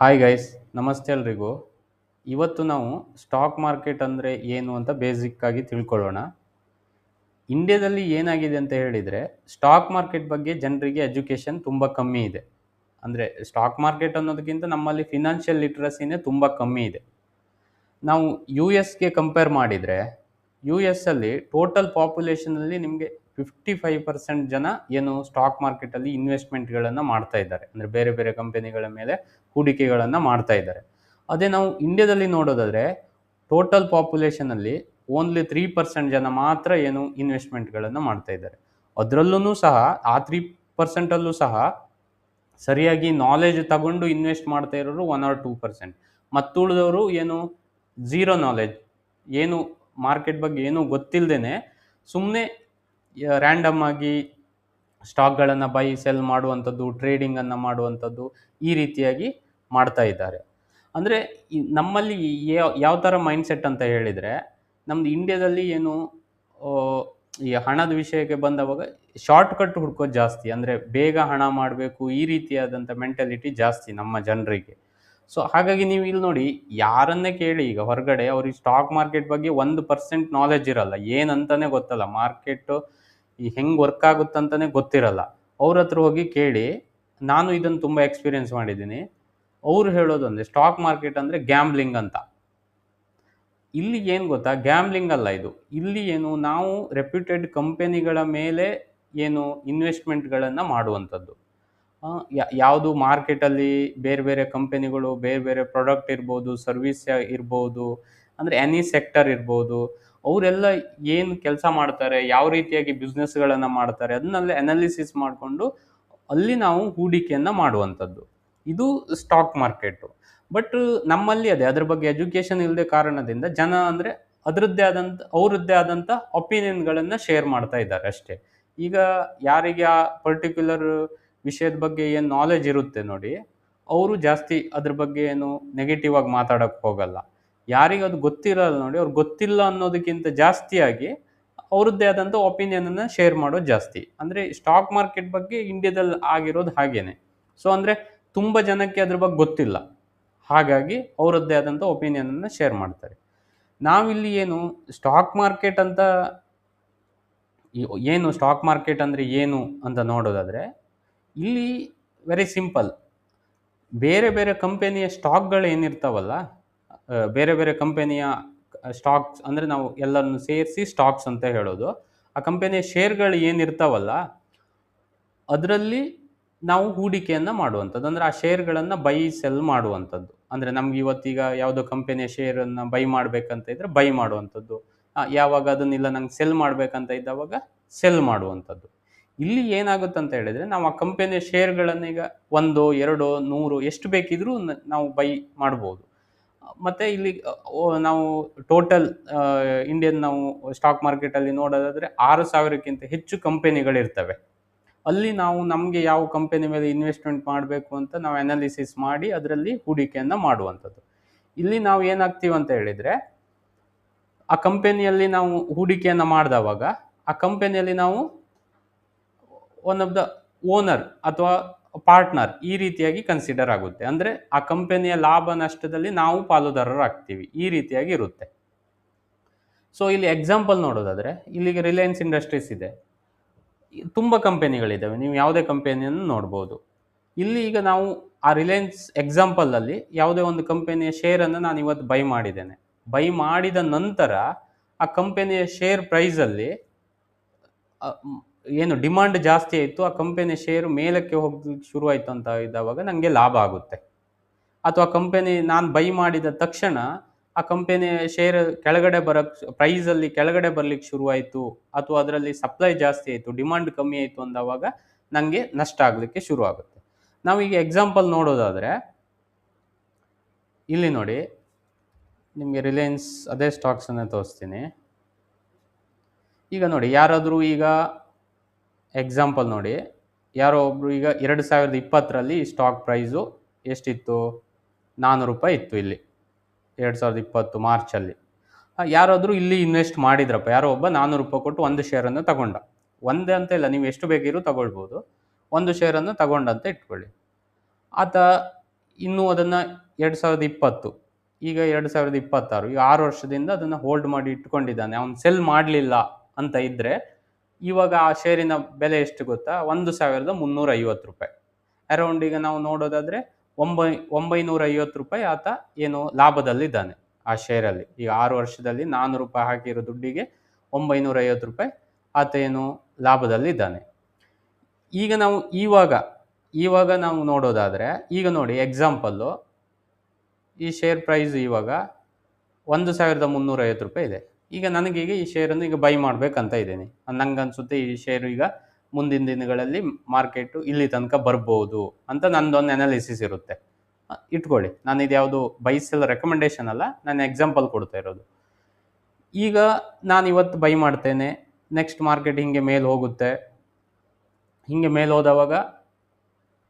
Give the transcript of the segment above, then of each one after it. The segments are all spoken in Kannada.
ಹಾಯ್ ಗೈಸ್, ನಮಸ್ತೆ ಎಲ್ರಿಗೂ. ಇವತ್ತು ನಾವು ಸ್ಟಾಕ್ ಮಾರ್ಕೆಟ್ ಅಂದರೆ ಏನು ಅಂತ ಬೇಸಿಕ್ ಆಗಿ ತಿಳ್ಕೊಳ್ಳೋಣ. ಇಂಡಿಯಾದಲ್ಲಿ ಏನಾಗಿದೆ ಅಂತ ಹೇಳಿದರೆ, ಸ್ಟಾಕ್ ಮಾರ್ಕೆಟ್ ಬಗ್ಗೆ ಜನರಿಗೆ ಎಜುಕೇಷನ್ ತುಂಬ ಕಮ್ಮಿ ಇದೆ. ಅಂದರೆ ಸ್ಟಾಕ್ ಮಾರ್ಕೆಟ್ ಅನ್ನೋದಕ್ಕಿಂತ ನಮ್ಮಲ್ಲಿ ಫಿನಾನ್ಷಿಯಲ್ ಲಿಟ್ರಸಿನೇ ತುಂಬ ಕಮ್ಮಿ ಇದೆ. ನಾವು ಯು ಎಸ್ಗೆ ಕಂಪೇರ್ ಮಾಡಿದರೆ, ಯು ಎಸ್ಸಲ್ಲಿ ಟೋಟಲ್ ಪಾಪ್ಯುಲೇಷನಲ್ಲಿ ನಿಮಗೆ 55% ಜನ ಏನು ಸ್ಟಾಕ್ ಮಾರ್ಕೆಟಲ್ಲಿ ಇನ್ವೆಸ್ಟ್ಮೆಂಟ್ಗಳನ್ನು ಮಾಡ್ತಾ ಇದ್ದಾರೆ. ಅಂದರೆ ಬೇರೆ ಬೇರೆ ಕಂಪನಿಗಳ ಮೇಲೆ ಹೂಡಿಕೆಗಳನ್ನು ಮಾಡ್ತಾ ಇದ್ದಾರೆ. ಅದೇ ನಾವು ಇಂಡಿಯಾದಲ್ಲಿ ನೋಡೋದಾದರೆ ಟೋಟಲ್ ಪಾಪ್ಯುಲೇಷನಲ್ಲಿ ಓನ್ಲಿ 3% ಜನ ಮಾತ್ರ ಏನು ಇನ್ವೆಸ್ಟ್ಮೆಂಟ್ಗಳನ್ನು ಮಾಡ್ತಾ ಇದ್ದಾರೆ. ಅದರಲ್ಲೂ ಸಹ ಆ 3%ಅಲ್ಲೂ ಸಹ ಸರಿಯಾಗಿ ನಾಲೆಜ್ ತಗೊಂಡು ಇನ್ವೆಸ್ಟ್ ಮಾಡ್ತಾ ಇರೋರು 1 or 2%. ಮತ್ತುಳಿದವರು ಏನು ಝೀರೋ ನಾಲೆಜ್, ಏನು ಮಾರ್ಕೆಟ್ ಬಗ್ಗೆ ಏನೂ ಗೊತ್ತಿಲ್ಲದೇ ಸುಮ್ಮನೆ ರ್ಯಾಂಡಮ್ ಆಗಿ ಸ್ಟಾಕ್ಗಳನ್ನು ಬೈ ಸೆಲ್ ಮಾಡುವಂಥದ್ದು, ಟ್ರೇಡಿಂಗನ್ನು ಮಾಡುವಂಥದ್ದು, ಈ ರೀತಿಯಾಗಿ ಮಾಡ್ತಾ ಇದ್ದಾರೆ. ಅಂದರೆ ನಮ್ಮಲ್ಲಿ ಯಾವ ಥರ ಮೈಂಡ್ಸೆಟ್ ಅಂತ ಹೇಳಿದರೆ, ನಮ್ಮದು ಇಂಡಿಯಾದಲ್ಲಿ ಏನು ಈ ಹಣದ ವಿಷಯಕ್ಕೆ ಬಂದವಾಗ ಶಾರ್ಟ್ ಕಟ್ ಹುಡ್ಕೋದು ಜಾಸ್ತಿ. ಅಂದರೆ ಬೇಗ ಹಣ ಮಾಡಬೇಕು, ಈ ರೀತಿಯಾದಂಥ ಮೆಂಟಾಲಿಟಿ ಜಾಸ್ತಿ ನಮ್ಮ ಜನರಿಗೆ. ಸೊ ಹಾಗಾಗಿ ನೀವು ಇಲ್ಲಿ ನೋಡಿ, ಯಾರನ್ನೇ ಕೇಳಿ ಈಗ ಹೊರಗಡೆ, ಅವ್ರಿಗೆ ಸ್ಟಾಕ್ ಮಾರ್ಕೆಟ್ ಬಗ್ಗೆ 1% ನಾಲೆಜ್ ಇರಲ್ಲ. ಏನಂತಾನೆ ಗೊತ್ತಲ್ಲ, ಮಾರ್ಕೆಟು ಈ ಹೆಂಗೆ ವರ್ಕ್ ಆಗುತ್ತಂತಲೇ ಗೊತ್ತಿರಲ್ಲ. ಅವ್ರ ಹತ್ರ ಹೋಗಿ ಕೇಳಿ, ನಾನು ಇದನ್ನು ತುಂಬ ಎಕ್ಸ್ಪೀರಿಯೆನ್ಸ್ ಮಾಡಿದ್ದೀನಿ. ಅವ್ರು ಹೇಳೋದು ಅಂದರೆ ಸ್ಟಾಕ್ ಮಾರ್ಕೆಟ್ ಅಂದರೆ ಗ್ಯಾಮ್ಲಿಂಗ್ ಅಂತ. ಇಲ್ಲಿ ಏನು ಗೊತ್ತಾ, ಗ್ಯಾಮ್ಲಿಂಗ್ ಅಲ್ಲ ಇದು. ಇಲ್ಲಿ ಏನು ನಾವು ರೆಪ್ಯೂಟೆಡ್ ಕಂಪನಿಗಳ ಮೇಲೆ ಏನು ಇನ್ವೆಸ್ಟ್ಮೆಂಟ್ಗಳನ್ನು ಮಾಡುವಂಥದ್ದು. ಯಾವುದು ಮಾರ್ಕೆಟಲ್ಲಿ ಬೇರೆ ಬೇರೆ ಕಂಪನಿಗಳು, ಬೇರೆ ಬೇರೆ ಪ್ರಾಡಕ್ಟ್ ಇರ್ಬೋದು, ಸರ್ವಿಸ್ ಇರ್ಬೋದು, ಅಂದರೆ ಎನಿ ಸೆಕ್ಟರ್ ಇರ್ಬೋದು, ಅವರೆಲ್ಲ ಏನು ಕೆಲಸ ಮಾಡ್ತಾರೆ, ಯಾವ ರೀತಿಯಾಗಿ ಬಿಸ್ನೆಸ್ಗಳನ್ನು ಮಾಡ್ತಾರೆ, ಅದನ್ನೆಲ್ಲ ಅನಾಲಿಸಿಸ್ ಮಾಡಿಕೊಂಡು ಅಲ್ಲಿ ನಾವು ಹೂಡಿಕೆಯನ್ನು ಮಾಡುವಂಥದ್ದು. ಇದು ಸ್ಟಾಕ್ ಮಾರ್ಕೆಟು. ಬಟ್ ನಮ್ಮಲ್ಲಿ ಅದ್ರ ಬಗ್ಗೆ ಎಜುಕೇಷನ್ ಇಲ್ಲದೆ ಕಾರಣದಿಂದ ಜನ ಅಂದರೆ ಅವರದ್ದೇ ಆದಂಥ ಒಪಿನಿಯನ್ಗಳನ್ನು ಶೇರ್ ಮಾಡ್ತಾ ಇದ್ದಾರೆ ಅಷ್ಟೇ. ಈಗ ಯಾರಿಗೆ ಆ ಪರ್ಟಿಕ್ಯುಲರ್ ವಿಷಯದ ಬಗ್ಗೆ ಏನು ನಾಲೆಜ್ ಇರುತ್ತೆ ನೋಡಿ, ಅವರು ಜಾಸ್ತಿ ಅದ್ರ ಬಗ್ಗೆ ಏನು ನೆಗೆಟಿವ್ ಆಗಿ ಮಾತಾಡೋಕ್ಕೆ ಹೋಗಲ್ಲ. ಯಾರಿಗೆ ಅದು ಗೊತ್ತಿರಲ್ಲ ನೋಡಿ, ಅವ್ರು ಗೊತ್ತಿಲ್ಲ ಅನ್ನೋದಕ್ಕಿಂತ ಜಾಸ್ತಿಯಾಗಿ ಅವ್ರದ್ದೇ ಆದಂಥ ಒಪಿನಿಯನನ್ನು ಶೇರ್ ಮಾಡೋದು ಜಾಸ್ತಿ. ಅಂದರೆ ಸ್ಟಾಕ್ ಮಾರ್ಕೆಟ್ ಬಗ್ಗೆ ಇಂಡಿಯಾದಲ್ಲಿ ಆಗಿರೋದು ಹಾಗೇನೆ. ಸೊ ಅಂದರೆ ತುಂಬ ಜನಕ್ಕೆ ಅದ್ರ ಬಗ್ಗೆ ಗೊತ್ತಿಲ್ಲ, ಹಾಗಾಗಿ ಅವರದ್ದೇ ಆದಂಥ ಒಪಿನಿಯನನ್ನು ಶೇರ್ ಮಾಡ್ತಾರೆ. ನಾವಿಲ್ಲಿ ಏನು ಸ್ಟಾಕ್ ಮಾರ್ಕೆಟ್ ಅಂತ ಸ್ಟಾಕ್ ಮಾರ್ಕೆಟ್ ಅಂದರೆ ಏನು ಅಂತ ನೋಡೋದಾದರೆ, ಇಲ್ಲಿ ವೆರಿ ಸಿಂಪಲ್. ಬೇರೆ ಬೇರೆ ಕಂಪನಿಯ ಸ್ಟಾಕ್ಗಳು ಏನಿರ್ತಾವಲ್ಲ, ಬೇರೆ ಬೇರೆ ಕಂಪನಿಯ ಸ್ಟಾಕ್ಸ್ ಅಂದರೆ ನಾವು ಎಲ್ಲರನ್ನು ಸೇರಿಸಿ ಸ್ಟಾಕ್ಸ್ ಅಂತ ಹೇಳೋದು. ಆ ಕಂಪನಿಯ ಶೇರ್ಗಳು ಏನಿರ್ತಾವಲ್ಲ, ಅದರಲ್ಲಿ ನಾವು ಹೂಡಿಕೆಯನ್ನು ಮಾಡುವಂಥದ್ದು. ಅಂದರೆ ಆ ಶೇರ್ಗಳನ್ನು ಬೈ ಸೆಲ್ ಮಾಡುವಂಥದ್ದು. ಅಂದರೆ ನಮ್ಗೆ ಇವತ್ತೀಗ ಯಾವುದೋ ಕಂಪನಿಯ ಶೇರನ್ನು ಬೈ ಮಾಡಬೇಕಂತ ಇದ್ದರೆ ಬೈ ಮಾಡುವಂಥದ್ದು, ಯಾವಾಗ ಅದನ್ನಿಲ್ಲ ನಂಗೆ ಸೆಲ್ ಮಾಡಬೇಕಂತ ಇದ್ದವಾಗ ಸೆಲ್ ಮಾಡುವಂಥದ್ದು. ಇಲ್ಲಿ ಏನಾಗುತ್ತೆ ಅಂತ ಹೇಳಿದರೆ, ನಾವು ಆ ಕಂಪನಿಯ ಶೇರ್ಗಳನ್ನು ಈಗ 1, 2, 100 ಎಷ್ಟು ಬೇಕಿದ್ರೂ ನಾವು ಬೈ ಮಾಡ್ಬೋದು. ಮತ್ತು ಇಲ್ಲಿ ನಾವು ಟೋಟಲ್ ಇಂಡಿಯನ್ ನಾವು ಸ್ಟಾಕ್ ಮಾರ್ಕೆಟಲ್ಲಿ ನೋಡೋದಾದರೆ 6,000ಕ್ಕಿಂತ ಹೆಚ್ಚು ಕಂಪನಿಗಳಿರ್ತವೆ. ಅಲ್ಲಿ ನಾವು ನಮಗೆ ಯಾವ ಕಂಪನಿ ಮೇಲೆ ಇನ್ವೆಸ್ಟ್ಮೆಂಟ್ ಮಾಡಬೇಕು ಅಂತ ನಾವು ಅನಾಲಿಸಿಸ್ ಮಾಡಿ ಅದರಲ್ಲಿ ಹೂಡಿಕೆಯನ್ನು ಮಾಡುವಂಥದ್ದು. ಇಲ್ಲಿ ನಾವು ಏನಾಗ್ತೀವಿ ಅಂತ ಹೇಳಿದರೆ, ಆ ಕಂಪನಿಯಲ್ಲಿ ನಾವು ಹೂಡಿಕೆಯನ್ನು ಮಾಡಿದವಾಗ ಆ ಕಂಪನಿಯಲ್ಲಿ ನಾವು ಒನ್ ಆಫ್ ದ ಓನರ್ ಅಥವಾ ಪಾರ್ಟ್ನರ್ ಈ ರೀತಿಯಾಗಿ ಕನ್ಸಿಡರ್ ಆಗುತ್ತೆ. ಅಂದರೆ ಆ ಕಂಪನಿಯ ಲಾಭ ನಷ್ಟದಲ್ಲಿ ನಾವು ಪಾಲುದಾರರಾಗ್ತೀವಿ, ಈ ರೀತಿಯಾಗಿ ಇರುತ್ತೆ. ಸೊ ಇಲ್ಲಿ ಎಕ್ಸಾಂಪಲ್ ನೋಡೋದಾದರೆ, ಇಲ್ಲಿಗೆ ರಿಲಯನ್ಸ್ ಇಂಡಸ್ಟ್ರೀಸ್ ಇದೆ, ತುಂಬ ಕಂಪನಿಗಳಿದ್ದಾವೆ, ನೀವು ಯಾವುದೇ ಕಂಪನಿಯನ್ನು ನೋಡ್ಬೋದು. ಇಲ್ಲಿ ಈಗ ನಾವು ಆ ರಿಲಯನ್ಸ್ ಎಕ್ಸಾಂಪಲಲ್ಲಿ ಯಾವುದೇ ಒಂದು ಕಂಪನಿಯ ಶೇರನ್ನು ನಾನು ಇವತ್ತು ಬೈ ಮಾಡಿದ್ದೇನೆ. ಬೈ ಮಾಡಿದ ನಂತರ ಆ ಕಂಪನಿಯ ಶೇರ್ ಪ್ರೈಸಲ್ಲಿ ಏನು ಡಿಮಾಂಡ್ ಜಾಸ್ತಿ ಆಯಿತು, ಆ ಕಂಪನಿಯ ಶೇರು ಮೇಲಕ್ಕೆ ಹೋಗ್ಲಿಕ್ಕೆ ಶುರುವಾಯಿತು ಅಂತ ಇದ್ದಾವಾಗ ನನಗೆ ಲಾಭ ಆಗುತ್ತೆ. ಅಥವಾ ಕಂಪನಿ ನಾನು ಬೈ ಮಾಡಿದ ತಕ್ಷಣ ಆ ಕಂಪನಿಯ ಶೇರ್ ಕೆಳಗಡೆ ಪ್ರೈಸಲ್ಲಿ ಕೆಳಗಡೆ ಬರಲಿಕ್ಕೆ ಶುರುವಾಯಿತು, ಅಥವಾ ಅದರಲ್ಲಿ ಸಪ್ಲೈ ಜಾಸ್ತಿ ಆಯಿತು, ಡಿಮಾಂಡ್ ಕಮ್ಮಿ ಆಯಿತು ಅಂದವಾಗ ನನಗೆ ನಷ್ಟ ಆಗಲಿಕ್ಕೆ ಶುರುವಾಗುತ್ತೆ. ನಾವೀಗ ಎಕ್ಸಾಂಪಲ್ ನೋಡೋದಾದರೆ, ಇಲ್ಲಿ ನೋಡಿ, ನಿಮಗೆ ರಿಲಯನ್ಸ್ ಅದೇ ಸ್ಟಾಕ್ಸನ್ನು ತೋರಿಸ್ತೀನಿ. ಈಗ ನೋಡಿ, ಯಾರಾದರೂ ಈಗ ಎಕ್ಸಾಂಪಲ್ ನೋಡಿ, ಯಾರೋ ಒಬ್ಬರು ಈಗ 2020ರಲ್ಲಿ ಸ್ಟಾಕ್ ಪ್ರೈಸು ಎಷ್ಟಿತ್ತು, 400 ರೂಪಾಯಿ ಇತ್ತು. ಇಲ್ಲಿ 2020 ಮಾರ್ಚಲ್ಲಿ ಯಾರಾದರೂ ಇಲ್ಲಿ ಇನ್ವೆಸ್ಟ್ ಮಾಡಿದ್ರಪ್ಪ, ಯಾರೋ ಒಬ್ಬ 400 ರೂಪಾಯಿ ಕೊಟ್ಟು ಒಂದು ಶೇರನ್ನು ತಗೊಂಡ. ಒಂದೇ ಅಂತ ಇಲ್ಲ, ನೀವು ಎಷ್ಟು ಬೇಕಿರೋ ತಗೊಳ್ಬೋದು. ಒಂದು ಶೇರನ್ನು ತಗೊಂಡಂತ ಇಟ್ಕೊಳ್ಳಿ. ಆತ ಇನ್ನೂ ಅದನ್ನು 2020 ಈಗ 2026 ಈಗ 6 ವರ್ಷದಿಂದ ಅದನ್ನು ಹೋಲ್ಡ್ ಮಾಡಿ ಇಟ್ಕೊಂಡಿದ್ದಾನೆ, ಅವ್ನು ಸೆಲ್ ಮಾಡಲಿಲ್ಲ ಅಂತ ಇದ್ದರೆ ಇವಾಗ ಆ ಶೇರಿನ ಬೆಲೆ ಎಷ್ಟು ಗೊತ್ತಾ? ₹1,350. ಅರೌಂಡ್ ಈಗ ನಾವು ನೋಡೋದಾದರೆ 950 ರೂಪಾಯಿ ಆತ ಏನು ಲಾಭದಲ್ಲಿದ್ದಾನೆ ಆ ಶೇರಲ್ಲಿ. ಈಗ 6 ವರ್ಷದಲ್ಲಿ ₹400 ಹಾಕಿರೋ ದುಡ್ಡಿಗೆ ₹950 ಆತ ಏನು ಲಾಭದಲ್ಲಿದ್ದಾನೆ. ಈಗ ನಾವು ಇವಾಗ ನಾವು ನೋಡೋದಾದರೆ, ಈಗ ನೋಡಿ ಎಕ್ಸಾಂಪಲ್ಲು, ಈ ಶೇರ್ ಪ್ರೈಸ್ ಇವಾಗ ₹1,350 ಇದೆ. ಈಗ ನನಗೀಗ ಈ ಶೇರನ್ನು ಈಗ ಬೈ ಮಾಡಬೇಕಂತ ಇದ್ದೀನಿ. ನಂಗೆ ಅನಿಸುತ್ತೆ ಈ ಶೇರು ಈಗ ಮುಂದಿನ ದಿನಗಳಲ್ಲಿ ಮಾರ್ಕೆಟು ಇಲ್ಲಿ ತನಕ ಬರ್ಬೋದು ಅಂತ ನಂದೊಂದು ಅನಾಲಿಸಿಸ್ ಇರುತ್ತೆ. ಇಟ್ಕೊಳ್ಳಿ, ನಾನು ಇದು ಯಾವುದು ಬೈ ಸೆಲ್ ರೆಕಮೆಂಡೇಶನ್ ಅಲ್ಲ, ನಾನು ಎಕ್ಸಾಂಪಲ್ ಕೊಡ್ತಾ ಇರೋದು. ಈಗ ನಾನು ಇವತ್ತು ಬೈ ಮಾಡ್ತೇನೆ, ನೆಕ್ಸ್ಟ್ ಮಾರ್ಕೆಟ್ ಹಿಂಗೆ ಮೇಲೆ ಹೋಗುತ್ತೆ. ಹಿಂಗೆ ಮೇಲೆ ಹೋದವಾಗ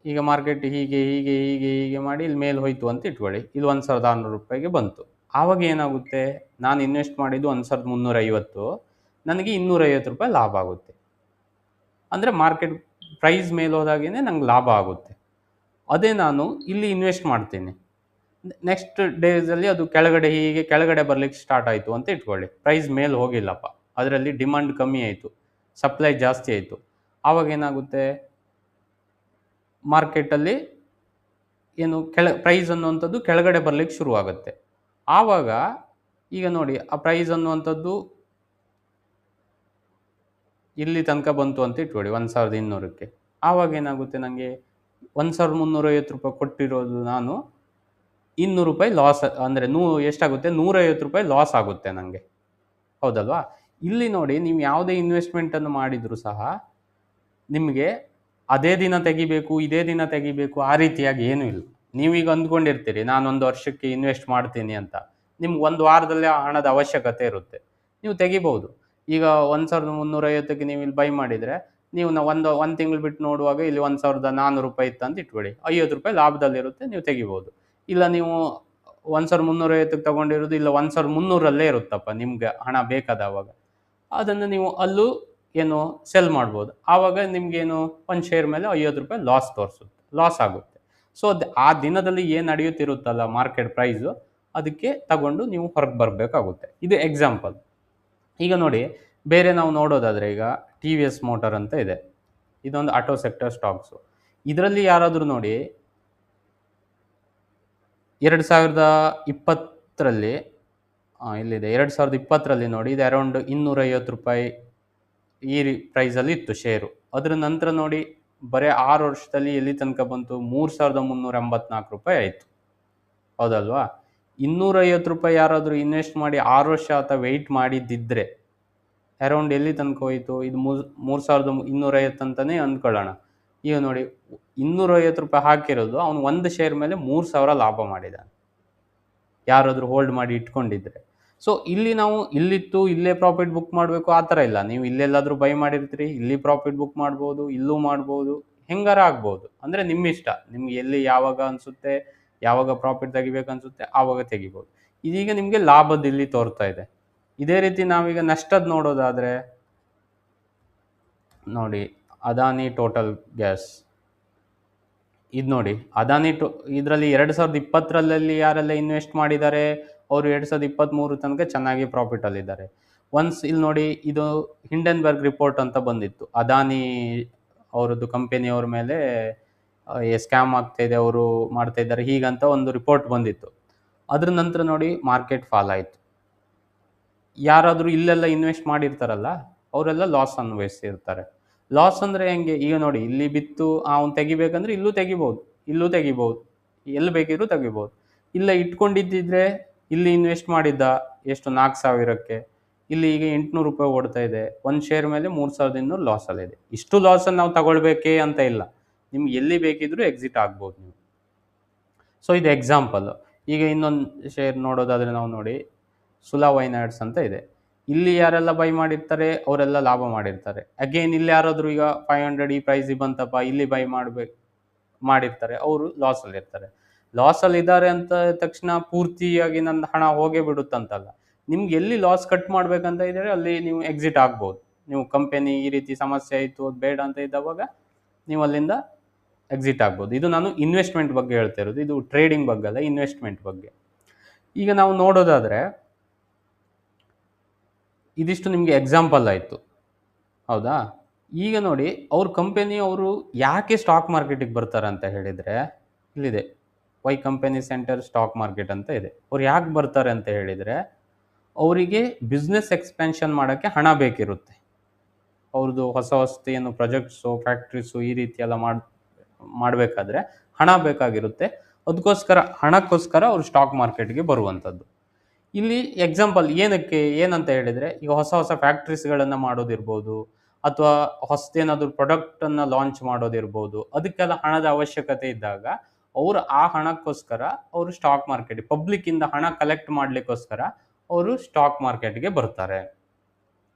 ಈಗ ಮಾರ್ಕೆಟ್ ಹೀಗೆ ಹೀಗೆ ಹೀಗೆ ಹೀಗೆ ಮಾಡಿ ಇಲ್ಲಿ ಮೇಲೆ ಹೋಯ್ತು ಅಂತ ಇಟ್ಕೊಳ್ಳಿ, ಇಲ್ಲಿ ₹1,600 ಬಂತು. ಆವಾಗ ಏನಾಗುತ್ತೆ, ನಾನು ಇನ್ವೆಸ್ಟ್ ಮಾಡಿದ್ದು 1,350, ನನಗೆ ₹250 ಲಾಭ ಆಗುತ್ತೆ. ಅಂದರೆ ಮಾರ್ಕೆಟ್ ಪ್ರೈಸ್ ಮೇಲೆ ಹೋದಾಗೇ ನಂಗೆ ಲಾಭ ಆಗುತ್ತೆ. ಅದೇ ನಾನು ಇಲ್ಲಿ ಇನ್ವೆಸ್ಟ್ ಮಾಡ್ತೀನಿ, ನೆಕ್ಸ್ಟ್ ಡೇಸಲ್ಲಿ ಅದು ಕೆಳಗಡೆ ಬರಲಿಕ್ಕೆ ಸ್ಟಾರ್ಟ್ ಆಯಿತು ಅಂತ ಇಟ್ಕೊಳ್ಳಿ. ಪ್ರೈಸ್ ಮೇಲೆ ಹೋಗಿಲ್ಲಪ್ಪ, ಅದರಲ್ಲಿ ಡಿಮಾಂಡ್ ಕಮ್ಮಿ ಆಯಿತು, ಸಪ್ಲೈ ಜಾಸ್ತಿ ಆಯಿತು. ಆವಾಗ ಏನಾಗುತ್ತೆ, ಮಾರ್ಕೆಟಲ್ಲಿ ಏನು ಪ್ರೈಸ್ ಅನ್ನುವಂಥದ್ದು ಕೆಳಗಡೆ ಬರಲಿಕ್ಕೆ ಶುರುವಾಗುತ್ತೆ. ಆವಾಗ ಈಗ ನೋಡಿ, ಆ ಪ್ರೈಸ್ ಅನ್ನುವಂಥದ್ದು ಇಲ್ಲಿ ತನಕ ಬಂತು ಅಂತ ಇಟ್ಕೊಳ್ಳಿ 1,200ಕ್ಕೆ. ಆವಾಗ ಏನಾಗುತ್ತೆ, ನನಗೆ ₹1,350 ಕೊಟ್ಟಿರೋದು ನಾನು ₹200 ಲಾಸ್, ಅಂದರೆ ಎಷ್ಟಾಗುತ್ತೆ, ₹150 ಲಾಸ್ ಆಗುತ್ತೆ ನನಗೆ, ಹೌದಲ್ವಾ? ಇಲ್ಲಿ ನೋಡಿ, ನೀವು ಯಾವುದೇ ಇನ್ವೆಸ್ಟ್ಮೆಂಟನ್ನು ಮಾಡಿದರೂ ಸಹ ನಿಮಗೆ ಅದೇ ದಿನ ತೆಗಿಬೇಕು, ಇದೇ ದಿನ ತೆಗಿಬೇಕು, ಆ ರೀತಿಯಾಗಿ ಏನೂ ಇಲ್ಲ. ನೀವೀಗ ಅಂದ್ಕೊಂಡಿರ್ತೀರಿ ನಾನೊಂದು ವರ್ಷಕ್ಕೆ ಇನ್ವೆಸ್ಟ್ ಮಾಡ್ತೀನಿ ಅಂತ, ನಿಮ್ಗೆ ಒಂದು ವಾರದಲ್ಲೇ ಆ ಹಣದ ಅವಶ್ಯಕತೆ ಇರುತ್ತೆ, ನೀವು ತೆಗಿಬೋದು. ಈಗ 1,350ಕ್ಕೆ ನೀವು ಇಲ್ಲಿ ಬೈ ಮಾಡಿದರೆ, ನೀವು ಒಂದು ತಿಂಗಳು ಬಿಟ್ಟು ನೋಡುವಾಗ ಇಲ್ಲಿ ₹1,400 ಇತ್ತು ಅಂತ ಇಟ್ಕೊಳ್ಳಿ, ₹50 ಲಾಭದಲ್ಲಿರುತ್ತೆ, ನೀವು ತೆಗಿಬೋದು. ಇಲ್ಲ ನೀವು 1,350ಕ್ಕೆ ತೊಗೊಂಡಿರೋದು ಇಲ್ಲ 1,300ರಲ್ಲೇ ಇರುತ್ತಪ್ಪ, ನಿಮ್ಗೆ ಹಣ ಬೇಕಾದವಾಗ ಅದನ್ನು ನೀವು ಅಲ್ಲೂ ಏನು ಸೆಲ್ ಮಾಡ್ಬೋದು. ಆವಾಗ ನಿಮಗೇನು ಒಂದು ಶೇರ್ ಮೇಲೆ ₹50 ಲಾಸ್ ಆಗುತ್ತೆ. ಸೊ ಆ ದಿನದಲ್ಲಿ ಏನು ನಡೆಯುತ್ತಿರುತ್ತಲ್ಲ ಮಾರ್ಕೆಟ್ ಪ್ರೈಸು, ಅದಕ್ಕೆ ತಗೊಂಡು ನೀವು ಹೊರಗೆ ಬರಬೇಕಾಗುತ್ತೆ. ಇದು ಎಕ್ಸಾಂಪಲ್. ಈಗ ನೋಡಿ, ಬೇರೆ ನಾವು ನೋಡೋದಾದರೆ, ಈಗ TVS ಮೋಟಾರ್ ಅಂತ ಇದೆ, ಇದೊಂದು ಆಟೋ ಸೆಕ್ಟರ್ ಸ್ಟಾಕ್ಸು. ಇದರಲ್ಲಿ ಯಾರಾದರೂ ನೋಡಿ 2020ರಲ್ಲಿ ಇಲ್ಲಿದೆ, 2020ರಲ್ಲಿ ನೋಡಿ, ಇದು ಅರೌಂಡ್ ₹250 ಈ ಪ್ರೈಸಲ್ಲಿ ಇತ್ತು ಶೇರು. ಅದರ ನಂತರ ನೋಡಿ, ಬರೀ 6 ವರ್ಷದಲ್ಲಿ ಎಲ್ಲಿ ತನಕ ಬಂತು, ₹3,384 ಆಯಿತು, ಹೌದಲ್ವಾ? ₹250 ಯಾರಾದರೂ ಇನ್ವೆಸ್ಟ್ ಮಾಡಿ 6 ವರ್ಷ ಅಥವಾ ವೆಯ್ಟ್ ಮಾಡಿದ್ದಿದ್ರೆ ಅರೌಂಡ್ ಎಲ್ಲಿ ತನಕ ಹೋಯಿತು, ಇದು 3,250 ಅಂತಲೇ ಅಂದ್ಕೊಳ್ಳೋಣ. ಈಗ ನೋಡಿ, ₹250 ಹಾಕಿರೋದು ಅವನು ಒಂದು ಶೇರ್ ಮೇಲೆ 3,000 ಲಾಭ ಮಾಡಿದ್ದಾನೆ, ಯಾರಾದರೂ ಹೋಲ್ಡ್ ಮಾಡಿ ಇಟ್ಕೊಂಡಿದ್ರೆ. ಸೊ ಇಲ್ಲಿ ನಾವು ಇಲ್ಲಿತ್ತು ಇಲ್ಲೇ ಪ್ರಾಫಿಟ್ ಬುಕ್ ಮಾಡಬೇಕು ಆ ಥರ ಇಲ್ಲ. ನೀವು ಇಲ್ಲೆಲ್ಲಾದರೂ ಬೈ ಮಾಡಿರ್ತೀರಿ, ಇಲ್ಲಿ ಪ್ರಾಫಿಟ್ ಬುಕ್ ಮಾಡ್ಬೋದು, ಇಲ್ಲೂ ಮಾಡ್ಬೋದು, ಹೆಂಗಾರ ಆಗ್ಬೋದು. ಅಂದರೆ ನಿಮ್ಮ ಇಷ್ಟ, ನಿಮ್ಗೆ ಎಲ್ಲಿ ಯಾವಾಗ ಅನಿಸುತ್ತೆ, ಯಾವಾಗ ಪ್ರಾಫಿಟ್ ತೆಗಿಬೇಕು ಅನಿಸುತ್ತೆ ಆವಾಗ ತೆಗಿಬೋದು. ಇದೀಗ ನಿಮಗೆ ಲಾಭದ ಇಲ್ಲಿ ತೋರ್ತಾ ಇದೆ. ಇದೇ ರೀತಿ ನಾವೀಗ ನಷ್ಟದ ನೋಡೋದಾದರೆ ನೋಡಿ, ಅದಾನಿ ಟೋಟಲ್ ಗ್ಯಾಸ್ ಇದು ನೋಡಿ, ಅದಾನಿ ಇದರಲ್ಲಿ 2020ರಲ್ಲಿ ಯಾರೆಲ್ಲ ಇನ್ವೆಸ್ಟ್ ಮಾಡಿದ್ದಾರೆ ಅವರು 2023 ತನಕ ಚೆನ್ನಾಗಿ ಪ್ರಾಫಿಟಲ್ಲಿದ್ದಾರೆ. ಒನ್ಸ್ ಇಲ್ಲಿ ನೋಡಿ, ಇದು ಹಿಂಡೆನ್ಬರ್ಗ್ ರಿಪೋರ್ಟ್ ಅಂತ ಬಂದಿತ್ತು, ಅದಾನಿ ಅವರದ್ದು ಕಂಪನಿಯವ್ರ ಮೇಲೆ ಸ್ಕ್ಯಾಮ್ ಆಗ್ತಾಯಿದೆ, ಅವರು ಮಾಡ್ತಾ ಇದ್ದಾರೆ ಹೀಗಂತ ಒಂದು ರಿಪೋರ್ಟ್ ಬಂದಿತ್ತು. ಅದ್ರ ನಂತರ ನೋಡಿ ಮಾರ್ಕೆಟ್ ಫಾಲ್ ಆಯಿತು. ಯಾರಾದರೂ ಇಲ್ಲೆಲ್ಲ ಇನ್ವೆಸ್ಟ್ ಮಾಡಿರ್ತಾರಲ್ಲ ಅವರೆಲ್ಲ ಲಾಸ್ ಅನುಭವಿಸಿರ್ತಾರೆ. ಲಾಸ್ ಅಂದರೆ ಹೆಂಗೆ, ಈಗ ನೋಡಿ ಇಲ್ಲಿ ಬಿತ್ತು, ಅವ್ನು ತೆಗಿಬೇಕಂದ್ರೆ ಇಲ್ಲೂ ತೆಗಿಬೋದು, ಎಲ್ಲಿ ಬೇಕಿದ್ರೂ ತೆಗಿಬೋದು. ಇಲ್ಲ ಇಟ್ಕೊಂಡಿದ್ದಿದ್ರೆ ಇಲ್ಲಿ ಇನ್ವೆಸ್ಟ್ ಮಾಡಿದ್ದ ಎಷ್ಟು 4,000ಕ್ಕೆ, ಇಲ್ಲಿ ಈಗ ₹800 ಓಡ್ತಾ ಇದೆ, ಒಂದು ಶೇರ್ ಮೇಲೆ 3,200 ಲಾಸಲ್ಲಿದೆ. ಇಷ್ಟು ಲಾಸನ್ನು ನಾವು ತಗೊಳ್ಬೇಕೇ ಅಂತ ಇಲ್ಲ, ನಿಮ್ಗೆ ಎಲ್ಲಿ ಬೇಕಿದ್ರೂ ಎಕ್ಸಿಟ್ ಆಗ್ಬೋದು ನೀವು. ಸೊ ಇದು ಎಕ್ಸಾಂಪಲ್. ಈಗ ಇನ್ನೊಂದು ಶೇರ್ ನೋಡೋದಾದರೆ ನಾವು ನೋಡಿ, ಸುಲಾ ವೈನಾಡ್ಸ್ ಅಂತ ಇದೆ. ಇಲ್ಲಿ ಯಾರೆಲ್ಲ ಬೈ ಮಾಡಿರ್ತಾರೆ ಅವರೆಲ್ಲ ಲಾಭ ಮಾಡಿರ್ತಾರೆ. ಅಗೇನ್ ಇಲ್ಲಿ ಯಾರಾದರೂ ಈಗ 500 ಈ ಪ್ರೈಸಿಗೆ ಬಂತಪ್ಪ ಇಲ್ಲಿ ಬೈ ಮಾಡಿರ್ತಾರೆ, ಅವರು ಲಾಸಲ್ಲಿದ್ದಾರೆ ಅಂತ ತಕ್ಷಣ ಪೂರ್ತಿಯಾಗಿ ನನ್ನ ಹಣ ಹೋಗೇ ಬಿಡುತ್ತಂತಲ್ಲ. ನಿಮ್ಗೆ ಎಲ್ಲಿ ಲಾಸ್ ಕಟ್ ಮಾಡಬೇಕಂತ ಇದ್ದರೆ ಅಲ್ಲಿ ನೀವು ಎಕ್ಸಿಟ್ ಆಗ್ಬೋದು. ನೀವು ಕಂಪೆನಿ ಈ ರೀತಿ ಸಮಸ್ಯೆ ಆಯಿತು, ಅದು ಬೇಡ ಅಂತ ಇದ್ದವಾಗ ನೀವು ಅಲ್ಲಿಂದ ಎಕ್ಸಿಟ್ ಆಗ್ಬೋದು. ಇದು ನಾನು ಇನ್ವೆಸ್ಟ್ಮೆಂಟ್ ಬಗ್ಗೆ ಹೇಳ್ತಾ ಇರೋದು, ಇದು ಟ್ರೇಡಿಂಗ್ ಬಗ್ಗೆ ಅಲ್ಲ, ಇನ್ವೆಸ್ಟ್ಮೆಂಟ್ ಬಗ್ಗೆ. ಈಗ ನಾವು ನೋಡೋದಾದರೆ ಇದಿಷ್ಟು ನಿಮಗೆ ಎಕ್ಸಾಂಪಲ್ ಆಯಿತು, ಹೌದಾ? ಈಗ ನೋಡಿ, ಅವ್ರ ಕಂಪನಿ ಅವರು ಯಾಕೆ ಸ್ಟಾಕ್ ಮಾರ್ಕೆಟಿಗೆ ಬರ್ತಾರೆ ಅಂತ ಹೇಳಿದರೆ, ಇಲ್ಲಿದೆ Y company centre stock market ಅಂತ ಇದೆ. ಅವ್ರು ಯಾಕೆ ಬರ್ತಾರೆ ಅಂತ ಹೇಳಿದರೆ, ಅವರಿಗೆ ಬಿಸ್ನೆಸ್ ಎಕ್ಸ್ಪೆನ್ಷನ್ ಮಾಡೋಕ್ಕೆ ಹಣ ಬೇಕಿರುತ್ತೆ. ಅವ್ರದ್ದು ಹೊಸ ಹೊಸ ಏನು ಪ್ರಾಜೆಕ್ಟ್ಸು, ಫ್ಯಾಕ್ಟ್ರೀಸು ಈ ರೀತಿ ಎಲ್ಲ ಮಾಡಬೇಕಾದ್ರೆ ಹಣ ಬೇಕಾಗಿರುತ್ತೆ. ಅದಕ್ಕೋಸ್ಕರ, ಹಣಕ್ಕೋಸ್ಕರ ಅವರು ಸ್ಟಾಕ್ ಮಾರ್ಕೆಟ್ಗೆ ಬರುವಂಥದ್ದು. ಇಲ್ಲಿ ಎಕ್ಸಾಂಪಲ್ ಏನಂತ ಹೇಳಿದರೆ, ಈಗ ಹೊಸ ಹೊಸ ಫ್ಯಾಕ್ಟ್ರೀಸ್ಗಳನ್ನು ಮಾಡೋದಿರ್ಬೋದು, ಅಥವಾ ಹೊಸದೇನಾದರೂ ಪ್ರಾಡಕ್ಟನ್ನು ಲಾಂಚ್ ಮಾಡೋದಿರ್ಬೋದು, ಅದಕ್ಕೆಲ್ಲ ಹಣದ ಅವಶ್ಯಕತೆ ಇದ್ದಾಗ ಅವರು ಆ ಹಣಕ್ಕೋಸ್ಕರ ಅವರು ಸ್ಟಾಕ್ ಮಾರ್ಕೆಟ್, ಪಬ್ಲಿಕ್ಕಿಂದ ಹಣ ಕಲೆಕ್ಟ್ ಮಾಡಲಿಕ್ಕೋಸ್ಕರ ಅವರು ಸ್ಟಾಕ್ ಮಾರ್ಕೆಟ್ಗೆ ಬರ್ತಾರೆ.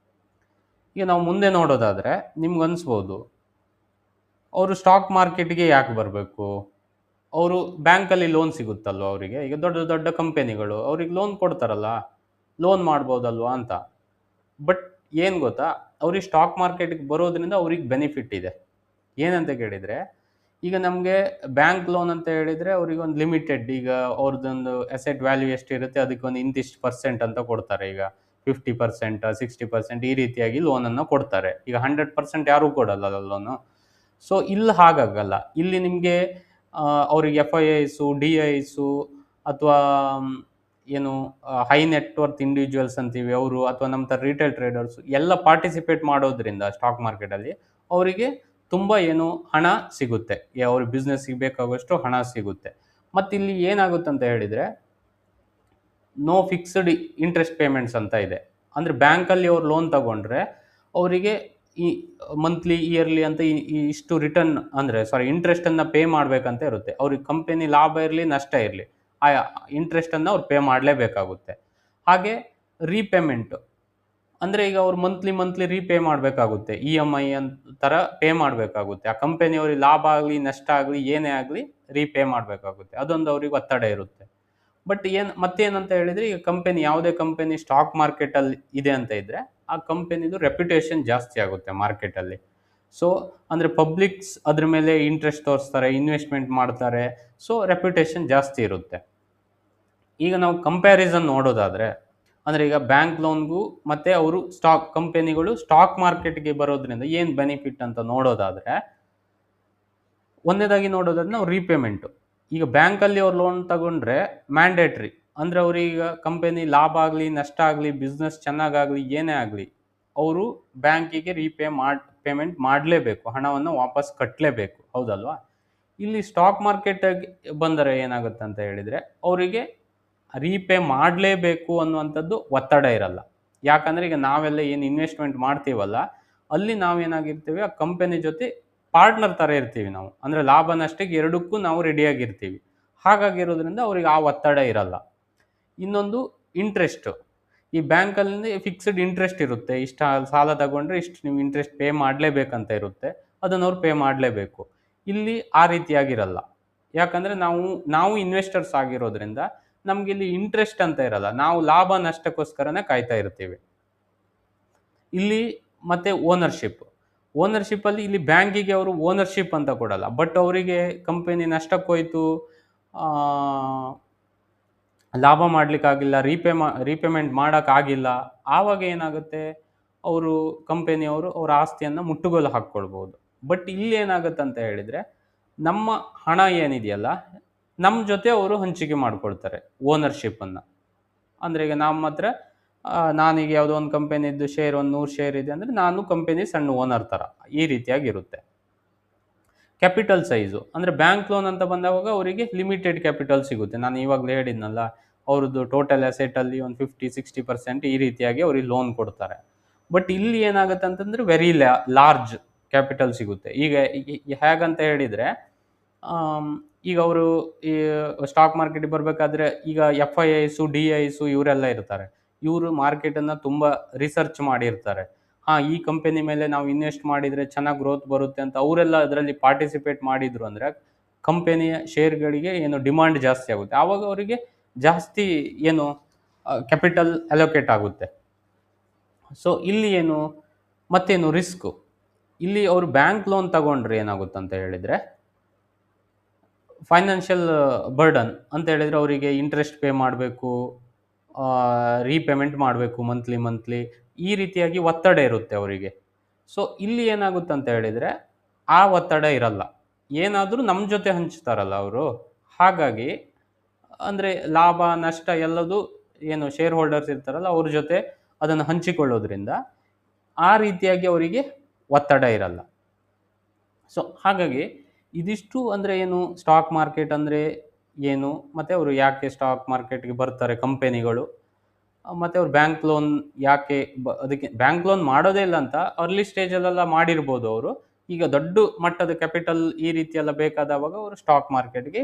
ಈಗ ನಾವು ಮುಂದೆ ನೋಡೋದಾದರೆ ನಿಮ್ಗೆ ಅನಿಸ್ಬೋದು, ಅವರು ಸ್ಟಾಕ್ ಮಾರ್ಕೆಟ್ಗೆ ಯಾಕೆ ಬರಬೇಕು? ಅವರು ಬ್ಯಾಂಕಲ್ಲಿ ಲೋನ್ ಸಿಗುತ್ತಲ್ವ ಅವರಿಗೆ, ಈಗ ದೊಡ್ಡ ದೊಡ್ಡ ಕಂಪೆನಿಗಳು ಅವ್ರಿಗೆ ಲೋನ್ ಕೊಡ್ತಾರಲ್ಲ, ಲೋನ್ ಮಾಡ್ಬೋದಲ್ವಾ ಅಂತ. ಬಟ್ ಏನು ಗೊತ್ತಾ, ಅವ್ರಿಗೆ ಸ್ಟಾಕ್ ಮಾರ್ಕೆಟ್ಗೆ ಬರೋದ್ರಿಂದ ಅವ್ರಿಗೆ ಬೆನಿಫಿಟ್ ಇದೆ. ಏನಂತ ಕೇಳಿದರೆ, ಈಗ ನಮಗೆ ಬ್ಯಾಂಕ್ ಲೋನ್ ಅಂತ ಹೇಳಿದರೆ ಅವ್ರಿಗೆ ಒಂದು ಲಿಮಿಟೆಡ್, ಈಗ ಅವ್ರದ್ದೊಂದು ಅಸೆಟ್ ವ್ಯಾಲ್ಯೂ ಎಷ್ಟಿರುತ್ತೆ ಅದಕ್ಕೆ ಒಂದು ಇಂತಿಷ್ಟು % ಅಂತ ಕೊಡ್ತಾರೆ. ಈಗ 50%, 60% ಈ ರೀತಿಯಾಗಿ ಲೋನನ್ನು ಕೊಡ್ತಾರೆ. ಈಗ 100% ಯಾರೂ ಕೊಡಲ್ಲ ಲೋನು. ಸೊ ಇಲ್ಲಿ ಹಾಗಾಗಲ್ಲ. ಇಲ್ಲಿ ನಿಮಗೆ ಅವ್ರಿಗೆ FIIಸು, DIಸು, ಅಥವಾ ಏನು ಹೈ ನೆಟ್ವರ್ತ್ ಇಂಡಿವಿಜುವಲ್ಸ್ ಅಂತೀವಿ ಅವರು, ಅಥವಾ ನಮ್ಮ ಥರ ರಿಟೇಲ್ ಟ್ರೇಡರ್ಸು ಎಲ್ಲ ಪಾರ್ಟಿಸಿಪೇಟ್ ಮಾಡೋದ್ರಿಂದ ಸ್ಟಾಕ್ ಮಾರ್ಕೆಟಲ್ಲಿ ಅವರಿಗೆ ತುಂಬ ಹಣ ಸಿಗುತ್ತೆ. ಅವ್ರ ಬಿಸ್ನೆಸ್ಸಿಗೆ ಬೇಕಾಗುವಷ್ಟು ಹಣ ಸಿಗುತ್ತೆ. ಮತ್ತು ಇಲ್ಲಿ ಏನಾಗುತ್ತೆ ಅಂತ ಹೇಳಿದರೆ, ನೋ ಫಿಕ್ಸ್ಡ್ ಇಂಟ್ರೆಸ್ಟ್ ಪೇಮೆಂಟ್ಸ್ ಅಂತ ಇದೆ. ಅಂದರೆ ಬ್ಯಾಂಕಲ್ಲಿ ಅವ್ರು ಲೋನ್ ತಗೊಂಡ್ರೆ ಅವರಿಗೆ ಈ ಮಂತ್ಲಿ, ಇಯರ್ಲಿ ಅಂತ ಇಷ್ಟು ರಿಟರ್ನ್, ಅಂದರೆ ಇಂಟ್ರೆಸ್ಟನ್ನು ಪೇ ಮಾಡಬೇಕಂತ ಇರುತ್ತೆ. ಅವ್ರಿಗೆ ಕಂಪನಿ ಲಾಭ ಇರಲಿ ನಷ್ಟ ಇರಲಿ, ಆ ಇಂಟ್ರೆಸ್ಟನ್ನು ಅವ್ರು ಪೇ ಮಾಡಲೇಬೇಕಾಗುತ್ತೆ. ಹಾಗೆ ರೀಪೇಮೆಂಟು ಅಂದರೆ, ಈಗ ಅವ್ರು ಮಂತ್ಲಿ ರೀಪೇ ಮಾಡಬೇಕಾಗುತ್ತೆ, EMI ಥರ ಪೇ ಮಾಡಬೇಕಾಗುತ್ತೆ. ಆ ಕಂಪನಿಯವ್ರಿಗೆ ಲಾಭ ಆಗಲಿ ನಷ್ಟ ಆಗಲಿ ಏನೇ ಆಗಲಿ ರೀಪೇ ಮಾಡಬೇಕಾಗುತ್ತೆ. ಅದೊಂದು ಅವ್ರಿಗೆ ಒತ್ತಡ ಇರುತ್ತೆ. ಬಟ್ ಮತ್ತೇನಂತ ಹೇಳಿದರೆ, ಈಗ ಯಾವುದೇ ಕಂಪನಿ ಸ್ಟಾಕ್ ಮಾರ್ಕೆಟಲ್ಲಿ ಇದೆ ಅಂತ ಇದ್ದರೆ ಆ ಕಂಪನಿದು ರೆಪ್ಯುಟೇಷನ್ ಜಾಸ್ತಿ ಆಗುತ್ತೆ ಮಾರ್ಕೆಟಲ್ಲಿ. ಸೊ ಅಂದರೆ ಪಬ್ಲಿಕ್ಸ್ ಅದ್ರ ಮೇಲೆ ಇಂಟ್ರೆಸ್ಟ್ ತೋರಿಸ್ತಾರೆ, ಇನ್ವೆಸ್ಟ್ಮೆಂಟ್ ಮಾಡ್ತಾರೆ. ಸೊ ರೆಪ್ಯುಟೇಷನ್ ಜಾಸ್ತಿ ಇರುತ್ತೆ. ಈಗ ನಾವು ಕಂಪ್ಯಾರಿಸನ್ ನೋಡೋದಾದರೆ, ಅಂದರೆ ಈಗ ಬ್ಯಾಂಕ್ ಲೋನ್ಗೂ ಮತ್ತು ಅವರು ಕಂಪನಿಗಳು ಸ್ಟಾಕ್ ಮಾರ್ಕೆಟ್ಗೆ ಬರೋದ್ರಿಂದ ಏನು ಬೆನಿಫಿಟ್ ಅಂತ ನೋಡೋದಾದರೆ, ಒಂದನೇದಾಗಿ ನೋಡೋದಾದ್ರೆ ನಾವು ರೀಪೇಮೆಂಟು. ಈಗ ಬ್ಯಾಂಕಲ್ಲಿ ಅವ್ರು ಲೋನ್ ತಗೊಂಡ್ರೆ ಮ್ಯಾಂಡೇಟ್ರಿ, ಅಂದರೆ ಅವ್ರೀಗ ಕಂಪನಿ ಲಾಭ ಆಗಲಿ ನಷ್ಟ ಆಗಲಿ, ಬಿಸ್ನೆಸ್ ಚೆನ್ನಾಗಾಗಲಿ ಏನೇ ಆಗಲಿ, ಅವರು ಬ್ಯಾಂಕಿಗೆ ಪೇಮೆಂಟ್ ಮಾಡಲೇಬೇಕು, ಹಣವನ್ನು ವಾಪಸ್ ಕಟ್ಟಲೇಬೇಕು, ಹೌದಲ್ವಾ? ಇಲ್ಲಿ ಸ್ಟಾಕ್ ಮಾರ್ಕೆಟಿಗೆ ಬಂದರೆ ಏನಾಗುತ್ತೆ ಅಂತ ಹೇಳಿದರೆ, ಅವರಿಗೆ ರೀಪೇ ಮಾಡಲೇಬೇಕು ಅನ್ನುವಂಥದ್ದು ಒತ್ತಡ ಇರಲ್ಲ. ಯಾಕಂದರೆ ಈಗ ನಾವೆಲ್ಲ ಏನು ಇನ್ವೆಸ್ಟ್ಮೆಂಟ್ ಮಾಡ್ತೀವಲ್ಲ, ಅಲ್ಲಿ ನಾವೇನಾಗಿರ್ತೀವಿ, ಆ ಕಂಪನಿ ಜೊತೆ ಪಾರ್ಟ್ನರ್ ಥರ ಇರ್ತೀವಿ ನಾವು. ಅಂದರೆ ಲಾಭ ನಷ್ಟಕ್ಕೆ ಎರಡಕ್ಕೂ ನಾವು ರೆಡಿಯಾಗಿರ್ತೀವಿ. ಹಾಗಾಗಿರೋದ್ರಿಂದ ಅವ್ರಿಗೆ ಆ ಒತ್ತಡ ಇರಲ್ಲ. ಇನ್ನೊಂದು ಇಂಟ್ರೆಸ್ಟು. ಈ ಬ್ಯಾಂಕಲ್ಲಿ ಫಿಕ್ಸ್ಡ್ ಇಂಟ್ರೆಸ್ಟ್ ಇರುತ್ತೆ. ಇಷ್ಟು ಸಾಲ ತಗೊಂಡ್ರೆ ಇಷ್ಟು ನೀವು ಇಂಟ್ರೆಸ್ಟ್ ಪೇ ಮಾಡಲೇಬೇಕಂತ ಇರುತ್ತೆ. ಅದನ್ನು ಅವ್ರು ಪೇ ಮಾಡಲೇಬೇಕು. ಇಲ್ಲಿ ಆ ರೀತಿಯಾಗಿರಲ್ಲ. ಯಾಕಂದರೆ ನಾವು ಇನ್ವೆಸ್ಟರ್ಸ್ ಆಗಿರೋದ್ರಿಂದ ನಮಗಿಲ್ಲಿ ಇಂಟ್ರೆಸ್ಟ್ ಅಂತ ಇರಲ್ಲ. ನಾವು ಲಾಭ ನಷ್ಟಕ್ಕೋಸ್ಕರನೇ ಕಾಯ್ತಾ ಇರ್ತೀವಿ. ಇಲ್ಲಿ ಮತ್ತೆ ಓನರ್ಶಿಪ್ಪಲ್ಲಿ ಇಲ್ಲಿ ಬ್ಯಾಂಕಿಗೆ ಅವರು ಓನರ್ಶಿಪ್ ಅಂತ ಕೊಡಲ್ಲ. ಬಟ್ ಅವರಿಗೆ ಕಂಪನಿ ನಷ್ಟಕ್ಕೋಯ್ತು, ಲಾಭ ಮಾಡಲಿಕ್ಕಾಗಿಲ್ಲ, ರೀಪೇಮೆಂಟ್ ಮಾಡೋಕ್ಕಾಗಿಲ್ಲ, ಆವಾಗ ಏನಾಗುತ್ತೆ, ಕಂಪನಿಯವರು ಅವರ ಆಸ್ತಿಯನ್ನು ಮುಟ್ಟುಗೋಲು ಹಾಕ್ಕೊಳ್ಬೋದು. ಬಟ್ ಇಲ್ಲಿ ಏನಾಗುತ್ತೆ ಅಂತ ಹೇಳಿದರೆ, ನಮ್ಮ ಹಣ ಏನಿದೆಯಲ್ಲ, ನಮ್ಮ ಜೊತೆ ಅವರು ಹಂಚಿಕೆ ಮಾಡ್ಕೊಳ್ತಾರೆ ಓನರ್ಶಿಪ್ಪನ್ನು. ಅಂದರೆ ಈಗ ನಮ್ಮ ಹತ್ರ ನಾನೀಗ ಯಾವುದೋ ಒಂದು ಕಂಪನಿದ್ದು ಶೇರ್ ಒಂದು 100 ಶೇರ್ ಇದೆ ಅಂದರೆ ನಾನು ಕಂಪನಿ ಸಣ್ಣ ಓನರ್ ಥರ, ಈ ರೀತಿಯಾಗಿರುತ್ತೆ. ಕ್ಯಾಪಿಟಲ್ ಸೈಜು ಅಂದರೆ ಬ್ಯಾಂಕ್ ಲೋನ್ ಅಂತ ಬಂದಾಗ ಅವರಿಗೆ ಲಿಮಿಟೆಡ್ ಕ್ಯಾಪಿಟಲ್ ಸಿಗುತ್ತೆ. ನಾನು ಇವಾಗಲೇ ಹೇಳಿದ್ನಲ್ಲ, ಅವ್ರದ್ದು ಟೋಟಲ್ ಅಸೆಟಲ್ಲಿ ಒಂದು 50-60% ಈ ರೀತಿಯಾಗಿ ಅವ್ರಿಗೆ ಲೋನ್ ಕೊಡ್ತಾರೆ. ಬಟ್ ಇಲ್ಲಿ ಏನಾಗುತ್ತೆ ಅಂತಂದರೆ ವೆರಿ ಲಾರ್ಜ್ ಕ್ಯಾಪಿಟಲ್ ಸಿಗುತ್ತೆ. ಈಗ ಹೇಗಂತ ಹೇಳಿದರೆ, ಈಗ ಅವರು ಈ ಸ್ಟಾಕ್ ಮಾರ್ಕೆಟಿಗೆ ಬರಬೇಕಾದ್ರೆ ಈಗ FIIಸು, DIಸು ಇವರೆಲ್ಲ ಇರ್ತಾರೆ. ಇವರು ಮಾರ್ಕೆಟನ್ನು ತುಂಬ ರಿಸರ್ಚ್ ಮಾಡಿರ್ತಾರೆ. ಈ ಕಂಪನಿ ಮೇಲೆ ನಾವು ಇನ್ವೆಸ್ಟ್ ಮಾಡಿದರೆ ಚೆನ್ನಾಗಿ ಗ್ರೋತ್ ಬರುತ್ತೆ ಅಂತ ಅವರೆಲ್ಲ ಅದರಲ್ಲಿ ಪಾರ್ಟಿಸಿಪೇಟ್ ಮಾಡಿದರು ಅಂದರೆ ಕಂಪನಿಯ ಶೇರ್ಗಳಿಗೆ ಡಿಮಾಂಡ್ ಜಾಸ್ತಿ ಆಗುತ್ತೆ. ಆವಾಗ ಅವರಿಗೆ ಜಾಸ್ತಿ ಕ್ಯಾಪಿಟಲ್ ಅಲೋಕೇಟ್ ಆಗುತ್ತೆ. ಸೊ ಇಲ್ಲಿ ಮತ್ತೇನು ರಿಸ್ಕು. ಇಲ್ಲಿ ಅವರು ಬ್ಯಾಂಕ್ ಲೋನ್ ತಗೊಂಡ್ರೆ ಏನಾಗುತ್ತೆ ಅಂತ ಹೇಳಿದರೆ, ಫೈನಾನ್ಷಿಯಲ್ ಬರ್ಡನ್ ಅಂತ ಹೇಳಿದರೆ ಅವರಿಗೆ ಇಂಟ್ರೆಸ್ಟ್ ಪೇ ಮಾಡಬೇಕು, ರೀಪೇಮೆಂಟ್ ಮಾಡಬೇಕು ಮಂತ್ಲಿ ಮಂತ್ಲಿ, ಈ ರೀತಿಯಾಗಿ ಒತ್ತಡ ಇರುತ್ತೆ ಅವರಿಗೆ. ಸೊ ಇಲ್ಲಿ ಏನಾಗುತ್ತೆ ಅಂತ ಹೇಳಿದರೆ ಆ ಒತ್ತಡ ಇರಲ್ಲ. ಏನಾದರೂ ನಮ್ಮ ಜೊತೆ ಹಂಚ್ತಾರಲ್ಲ ಅವರು, ಹಾಗಾಗಿ ಅಂದರೆ ಲಾಭ ನಷ್ಟ ಎಲ್ಲದೂ ಏನು ಶೇರ್ ಹೋಲ್ಡರ್ಸ್ ಇರ್ತಾರಲ್ಲ ಅವ್ರ ಜೊತೆ ಅದನ್ನು ಹಂಚಿಕೊಳ್ಳೋದ್ರಿಂದ ಆ ರೀತಿಯಾಗಿ ಅವರಿಗೆ ಒತ್ತಡ ಇರಲ್ಲ. ಸೊ ಹಾಗಾಗಿ ಇದಿಷ್ಟು ಅಂದರೆ ಏನು, ಸ್ಟಾಕ್ ಮಾರ್ಕೆಟ್ ಅಂದರೆ ಏನು, ಮತ್ತು ಅವರು ಯಾಕೆ ಸ್ಟಾಕ್ ಮಾರ್ಕೆಟ್ಗೆ ಬರ್ತಾರೆ ಕಂಪೆನಿಗಳು, ಮತ್ತು ಅವ್ರು ಬ್ಯಾಂಕ್ ಲೋನ್ ಯಾಕೆ ಅದಕ್ಕೆ ಬ್ಯಾಂಕ್ ಲೋನ್ ಮಾಡೋದೇ ಇಲ್ಲ ಅಂತ ಅರ್ಲಿ ಸ್ಟೇಜಲ್ಲೆಲ್ಲ ಮಾಡಿರ್ಬೋದು ಅವರು. ಈಗ ದೊಡ್ಡ ಮಟ್ಟದ ಕ್ಯಾಪಿಟಲ್ ಈ ರೀತಿ ಎಲ್ಲ ಬೇಕಾದವಾಗ ಅವರು ಸ್ಟಾಕ್ ಮಾರ್ಕೆಟ್ಗೆ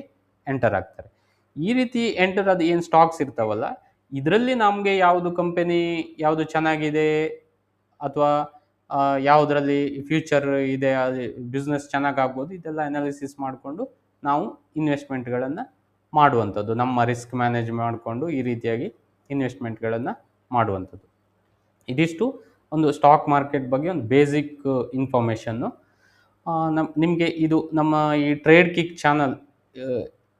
ಎಂಟರ್ ಆಗ್ತಾರೆ. ಈ ರೀತಿ ಎಂಟರ್ ಅದು ಏನು ಸ್ಟಾಕ್ಸ್ ಇರ್ತಾವಲ್ಲ, ಇದರಲ್ಲಿ ನಮಗೆ ಯಾವುದು ಕಂಪೆನಿ ಯಾವುದು ಚೆನ್ನಾಗಿದೆ ಅಥವಾ ಯಾವುದರಲ್ಲಿ ಫ್ಯೂಚರ್ ಇದೆ, ಅದು ಬಿಸ್ನೆಸ್ ಚೆನ್ನಾಗಾಗ್ಬೋದು, ಇದೆಲ್ಲ ಅನಾಲಿಸಿಸ್ ಮಾಡಿಕೊಂಡು ನಾವು ಇನ್ವೆಸ್ಟ್ಮೆಂಟ್ಗಳನ್ನು ಮಾಡುವಂಥದ್ದು. ನಮ್ಮ ರಿಸ್ಕ್ ಮ್ಯಾನೇಜ್ ಮಾಡಿಕೊಂಡು ಈ ರೀತಿಯಾಗಿ ಇನ್ವೆಸ್ಟ್ಮೆಂಟ್ಗಳನ್ನು ಮಾಡುವಂಥದ್ದು. ಇದಿಷ್ಟು ಒಂದು ಸ್ಟಾಕ್ ಮಾರ್ಕೆಟ್ ಬಗ್ಗೆ ಒಂದು ಬೇಸಿಕ್ ಇನ್ಫಾರ್ಮೇಷನ್ನು. ನಿಮಗೆ ಇದು ನಮ್ಮ ಈ ಟ್ರೇಡ್ ಕಿಕ್ ಚಾನಲ್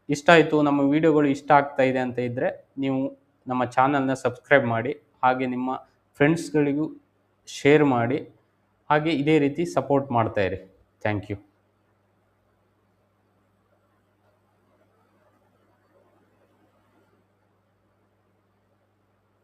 ಇಷ್ಟ ಆಯಿತು, ನಮ್ಮ ವಿಡಿಯೋಗಳು ಇಷ್ಟ ಆಗ್ತಾ ಇದೆ ಅಂತ ಇದ್ದರೆ ನೀವು ನಮ್ಮ ಚಾನಲ್ನ ಸಬ್ಸ್ಕ್ರೈಬ್ ಮಾಡಿ, ಹಾಗೆ ನಿಮ್ಮ ಫ್ರೆಂಡ್ಸ್ಗಳಿಗೂ ಶೇರ್ ಮಾಡಿ, ಹಾಗೆ ಇದೇ ರೀತಿ ಸಪೋರ್ಟ್ ಮಾಡ್ತಾಯಿರಿ. Thank you.